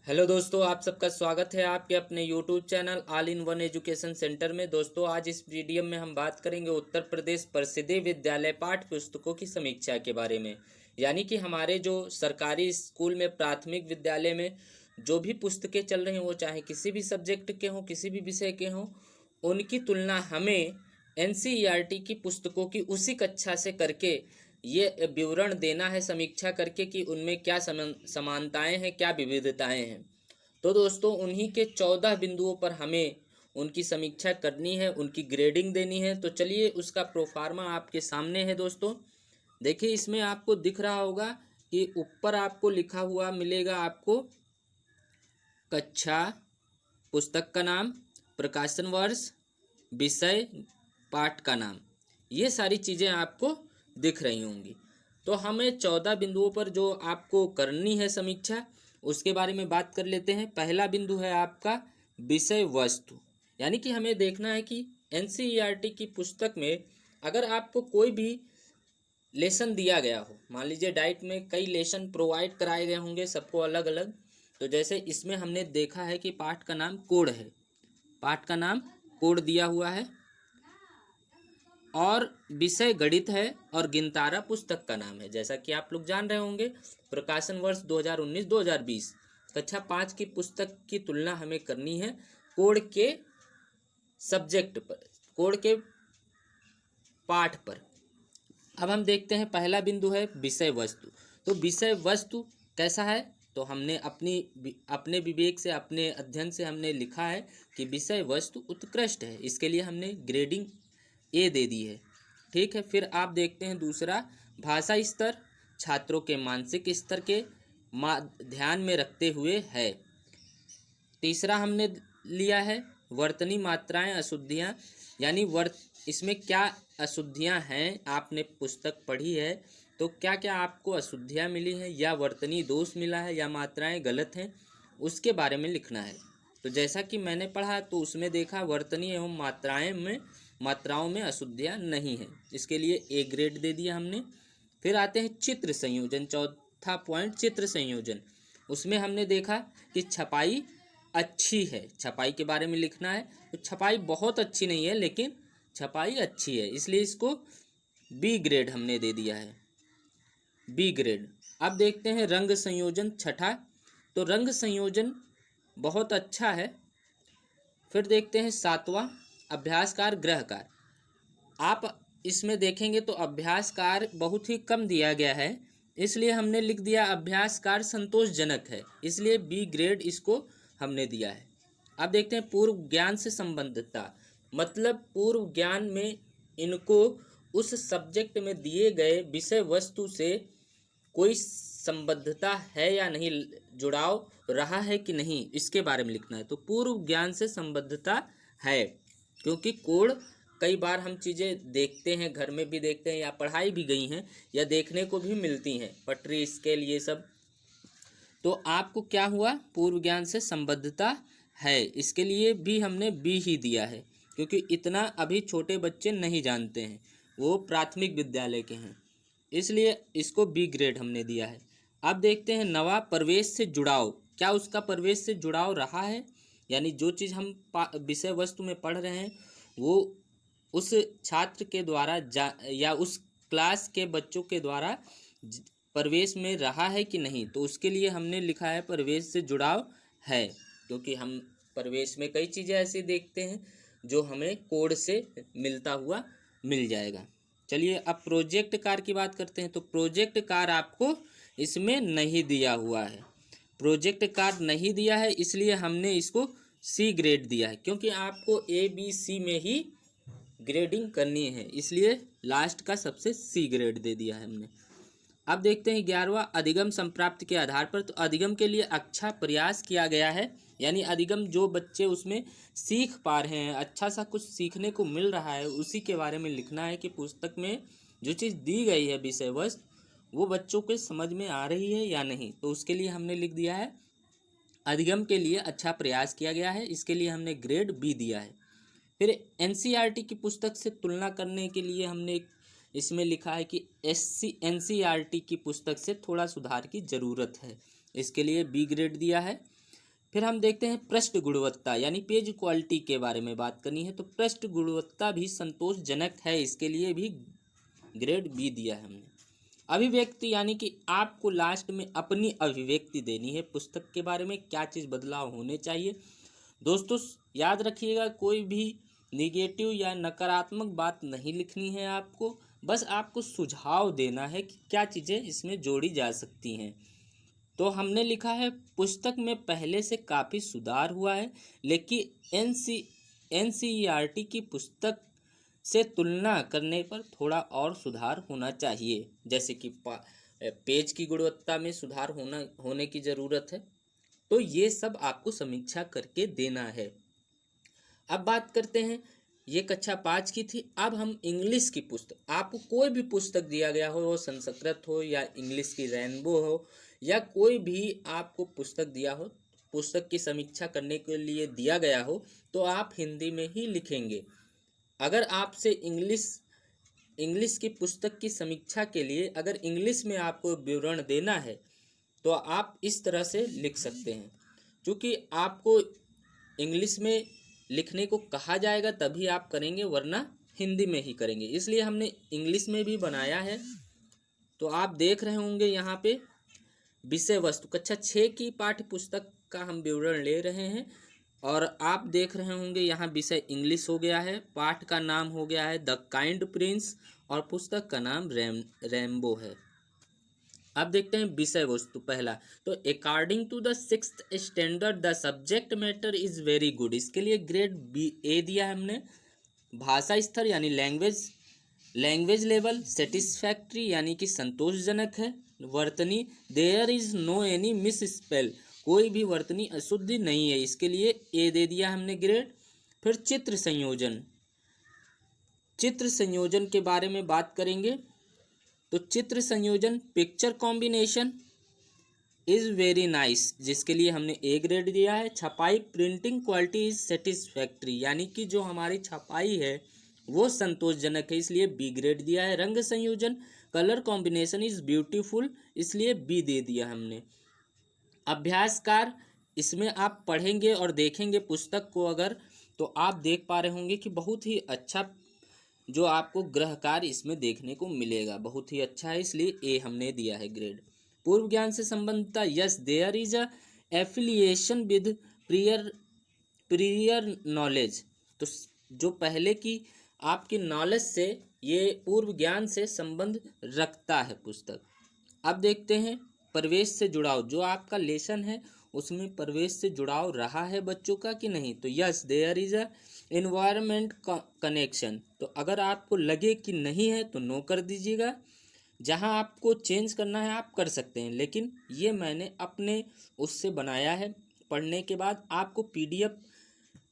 Hello दोस्तों, आप सबका स्वागत है आपके अपने YouTube channel all in one education centre में। दोस्तों, आज इस वीडियो में हम बात करेंगे उत्तर प्रदेश परिषदीय विद्यालय पाठ्य पुस्तकों की समीक्षा के बारे में। यानी कि हमारे जो सरकारी स्कूल में प्राथमिक विद्यालय में जो भी पुस्तकें चल रही हैं, वो चाहे किसी भी सब्जेक्ट के हों, किसी भी विषय के हों, उनकी तुलना हमें एनसीईआरटी की पुस्तकों की उसी कक्षा से करके ये विवरण देना है, समीक्षा करके कि उनमें क्या समानताएं हैं, क्या विविधताएं हैं। तो दोस्तों, उन्हीं के 14 बिंदुओं पर हमें उनकी समीक्षा करनी है, उनकी ग्रेडिंग देनी है। तो चलिए, उसका प्रोफार्मा आपके सामने है। दोस्तों देखिए, इसमें आपको दिख रहा होगा कि ऊपर आपको लिखा हुआ मिलेगा, आपको कक्षा, पुस्तक का नाम, प्रकाशन वर्ष, विषय, पाठ का नाम, ये सारी चीज़ें आपको दिख रही होंगी। तो हमें 14 बिंदुओं पर जो आपको करनी है समीक्षा, उसके बारे में बात कर लेते हैं। पहला बिंदु है आपका विषय वस्तु। यानी कि हमें देखना है कि एनसीईआरटी की पुस्तक में अगर आपको कोई भी लेसन दिया गया हो, मान लीजिए डाइट में कई लेसन प्रोवाइड कराए गए होंगे सबको अलग अलग। तो जैसे इसमें हमने देखा है कि पाठ का नाम कोड है, पाठ का नाम कोड दिया हुआ है, और विषय गणित है, और गिनतारा पुस्तक का नाम है। जैसा कि आप लोग जान रहे होंगे, प्रकाशन वर्ष 2019-2020 कक्षा 5 की पुस्तक की तुलना हमें करनी है कोड के सब्जेक्ट पर, कोड के पाठ पर। अब हम देखते हैं, पहला बिंदु है विषय वस्तु। तो विषय वस्तु कैसा है, तो हमने अपने विवेक से, अपने अध्ययन से हमने लिखा है कि विषय वस्तु उत्कृष्ट है। इसके लिए हमने ग्रेडिंग ए दे दी है। ठीक है, फिर आप देखते हैं दूसरा, भाषा स्तर छात्रों के मानसिक स्तर के ध्यान में रखते हुए है। तीसरा हमने लिया है वर्तनी मात्राएं, अशुद्धियां, यानी इसमें क्या अशुद्धियां हैं, आपने पुस्तक पढ़ी है तो क्या क्या आपको अशुद्धियां मिली हैं, या वर्तनी दोष मिला है, या मात्राएं गलत हैं, उसके बारे में लिखना है। तो जैसा कि मैंने पढ़ा तो उसमें देखा वर्तनी एवं मात्राओं में अशुद्धियां नहीं है, इसके लिए ए ग्रेड दे दिया हमने। फिर आते हैं चित्र संयोजन, चौथा पॉइंट चित्र संयोजन। उसमें हमने देखा कि छपाई अच्छी है, छपाई के बारे में लिखना है। तो छपाई बहुत अच्छी नहीं है, लेकिन छपाई अच्छी है, इसलिए इसको बी ग्रेड हमने दे दिया है, बी ग्रेड। अब देखते हैं रंग संयोजन, छठा। तो रंग संयोजन बहुत अच्छा है। फिर देखते हैं सातवां, अभ्यासकार गृहकार। आप इसमें देखेंगे तो अभ्यासकार बहुत ही कम दिया गया है, इसलिए हमने लिख दिया अभ्यासकार संतोषजनक है, इसलिए बी ग्रेड इसको हमने दिया है। अब देखते हैं पूर्व ज्ञान से संबद्धता, मतलब पूर्व ज्ञान में इनको उस सब्जेक्ट में दिए गए विषय वस्तु से कोई संबद्धता है या नहीं, जुड़ाव रहा है कि नहीं, इसके बारे में लिखना है। तो पूर्व ज्ञान से संबद्धता है, क्योंकि कोड कई बार हम चीज़ें देखते हैं, घर में भी देखते हैं, या पढ़ाई भी गई हैं, या देखने को भी मिलती हैं, पटरी स्केल ये सब। तो आपको क्या हुआ, पूर्व ज्ञान से संबद्धता है, इसके लिए भी हमने बी ही दिया है, क्योंकि इतना अभी छोटे बच्चे नहीं जानते हैं, वो प्राथमिक विद्यालय के हैं, इसलिए इसको बी ग्रेड हमने दिया है। अब देखते हैं नवा, प्रवेश से जुड़ाव। क्या उसका प्रवेश से जुड़ाव रहा है, यानी जो चीज़ हम विषय वस्तु में पढ़ रहे हैं वो उस छात्र के द्वारा या उस क्लास के बच्चों के द्वारा प्रवेश में रहा है कि नहीं। तो उसके लिए हमने लिखा है प्रवेश से जुड़ाव है, क्योंकि हम प्रवेश में कई चीज़ें ऐसी देखते हैं जो हमें कोड से मिलता हुआ मिल जाएगा। चलिए, अब प्रोजेक्ट कार्य की बात करते हैं। तो प्रोजेक्ट कार्य आपको इसमें नहीं दिया हुआ है, प्रोजेक्ट कार्य नहीं दिया है, इसलिए हमने इसको सी ग्रेड दिया है, क्योंकि आपको ए बी सी में ही ग्रेडिंग करनी है, इसलिए लास्ट का सबसे सी ग्रेड दे दिया है हमने। अब देखते हैं 11वां, अधिगम संप्राप्ति के आधार पर। तो अधिगम के लिए अच्छा प्रयास किया गया है, यानी अधिगम जो बच्चे उसमें सीख पा रहे हैं, अच्छा सा कुछ सीखने को मिल रहा है, उसी के बारे में लिखना है कि पुस्तक में जो चीज़ दी गई है विषय वस्तु, वो बच्चों के समझ में आ रही है या नहीं। तो उसके लिए हमने लिख दिया है अधिगम के लिए अच्छा प्रयास किया गया है, इसके लिए हमने ग्रेड बी दिया है। फिर एनसीईआरटी की पुस्तक से तुलना करने के लिए हमने इसमें लिखा है कि एनसीईआरटी की पुस्तक से थोड़ा सुधार की ज़रूरत है, इसके लिए बी ग्रेड दिया है। फिर हम देखते हैं पृष्ठ गुणवत्ता यानी पेज क्वालिटी के बारे में बात करनी है। तो पृष्ठ गुणवत्ता भी संतोषजनक है, इसके लिए भी ग्रेड बी दिया है हमने। अभिव्यक्ति यानी कि आपको लास्ट में अपनी अभिव्यक्ति देनी है पुस्तक के बारे में, क्या चीज़ बदलाव होने चाहिए। दोस्तों याद रखिएगा, कोई भी निगेटिव या नकारात्मक बात नहीं लिखनी है आपको, बस आपको सुझाव देना है कि क्या चीज़ें इसमें जोड़ी जा सकती हैं। तो हमने लिखा है पुस्तक में पहले से काफ़ी सुधार हुआ है, लेकिन एनसीईआरटी की पुस्तक से तुलना करने पर थोड़ा और सुधार होना चाहिए, जैसे कि पेज की गुणवत्ता में सुधार होने की ज़रूरत है। तो ये सब आपको समीक्षा करके देना है। अब बात करते हैं, ये कक्षा 5 की थी। अब हम इंग्लिश की पुस्तक, आपको कोई भी पुस्तक दिया गया हो, संस्कृत हो या इंग्लिश की रेनबो हो या कोई भी आपको पुस्तक दिया हो, पुस्तक की समीक्षा करने के लिए दिया गया हो, तो आप हिंदी में ही लिखेंगे। अगर आपसे इंग्लिश की पुस्तक की समीक्षा के लिए अगर इंग्लिश में आपको विवरण देना है तो आप इस तरह से लिख सकते हैं। क्योंकि आपको इंग्लिश में लिखने को कहा जाएगा तभी आप करेंगे, वरना हिंदी में ही करेंगे, इसलिए हमने इंग्लिश में भी बनाया है। तो आप देख रहे होंगे यहाँ पे विषय वस्तु कक्षा 6 की पाठ्य पुस्तक का हम विवरण ले रहे हैं, और आप देख रहे होंगे यहाँ विषय इंग्लिश हो गया है, पाठ का नाम हो गया है द काइंड प्रिंस और पुस्तक का नाम रेनबो है। अब देखते हैं विषय वस्तु पहला। तो according to the 6th standard the subject matter is very good, इसके लिए ग्रेड बी ए दिया है हमने। भाषा स्तर यानी लैंग्वेज लेवल सेटिस्फैक्ट्री यानी कि संतोषजनक है। वर्तनी there is no any miss spell, कोई भी वर्तनी अशुद्धि नहीं है, इसके लिए ए दे दिया हमने ग्रेड। फिर चित्र संयोजन के बारे में बात करेंगे। तो चित्र संयोजन picture combination is very nice, जिसके लिए हमने ए ग्रेड दिया है। छपाई प्रिंटिंग क्वालिटी इज सेटिस्फैक्ट्री, यानी कि जो हमारी छपाई है वो संतोषजनक है, इसलिए बी ग्रेड दिया है। रंग संयोजन कलर कॉम्बिनेशन इज ब्यूटीफुल, इसलिए बी दे दिया हमने। अभ्यासकार, इसमें आप पढ़ेंगे और देखेंगे पुस्तक को अगर, तो आप देख पा रहे होंगे कि बहुत ही अच्छा जो आपको गृह कार्य इसमें देखने को मिलेगा, बहुत ही अच्छा है, इसलिए ए हमने दिया है ग्रेड। पूर्व ज्ञान से संबंधता, yes there is a affiliation with prior knowledge, तो जो पहले की आपकी नॉलेज से ये पूर्व ज्ञान से संबंध रखता है पुस्तक। अब देखते हैं प्रवेश से जुड़ाव, जो आपका लेसन है उसमें प्रवेश से जुड़ाव रहा है बच्चों का कि नहीं। तो yes there is a environment connection, तो अगर आपको लगे कि नहीं है तो नो कर दीजिएगा। जहां आपको चेंज करना है आप कर सकते हैं, लेकिन ये मैंने अपने उससे बनाया है। पढ़ने के बाद आपको पीडीएफ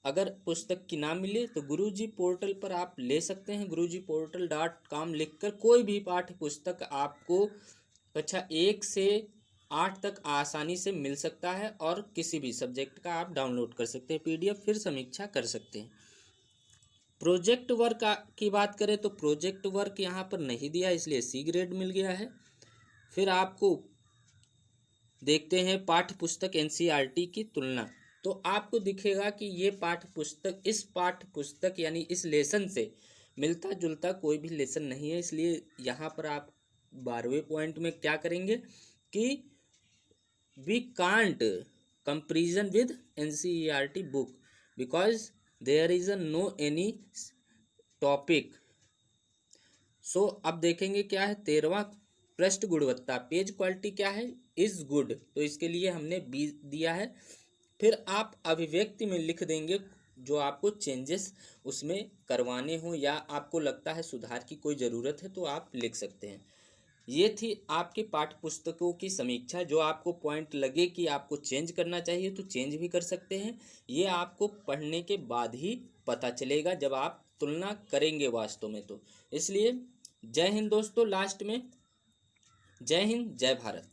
अगर पुस्तक की ना मिले तो गुरुजी पोर्टल पर आप ले सकते हैं। gurujiportal.com लिखकर कोई भी पाठ्य पुस्तक आपको कक्षा 1 से 8 तक आसानी से मिल सकता है, और किसी भी सब्जेक्ट का आप डाउनलोड कर सकते हैं पीडीएफ, फिर समीक्षा कर सकते हैं। प्रोजेक्ट वर्क की बात करें तो प्रोजेक्ट वर्क यहाँ पर नहीं दिया, इसलिए सी ग्रेड मिल गया है। फिर आपको देखते हैं पाठ्य पुस्तक एनसीईआरटी की तुलना, तो आपको दिखेगा कि ये पाठ्य पुस्तक इस पाठ्य पुस्तक यानी इस लेसन से मिलता जुलता कोई भी लेसन नहीं है, इसलिए यहाँ पर आप 12वें पॉइंट में क्या करेंगे कि we can't comparison with NCERT book because there is no any topic. So अब देखेंगे क्या है 13वां पृष्ठ गुणवत्ता, पेज क्वालिटी क्या है, इज गुड, तो इसके लिए हमने बी दिया है। फिर आप अभिव्यक्ति में लिख देंगे जो आपको चेंजेस उसमें करवाने हो या आपको लगता है सुधार की कोई ज़रूरत है तो आप लिख सकते हैं। ये थी आपके पाठ्य पुस्तकों की समीक्षा। जो आपको पॉइंट लगे कि आपको चेंज करना चाहिए तो चेंज भी कर सकते हैं, ये आपको पढ़ने के बाद ही पता चलेगा जब आप तुलना करेंगे वास्तव में। तो इसलिए जय हिंद दोस्तों, लास्ट में जय हिंद जय भारत।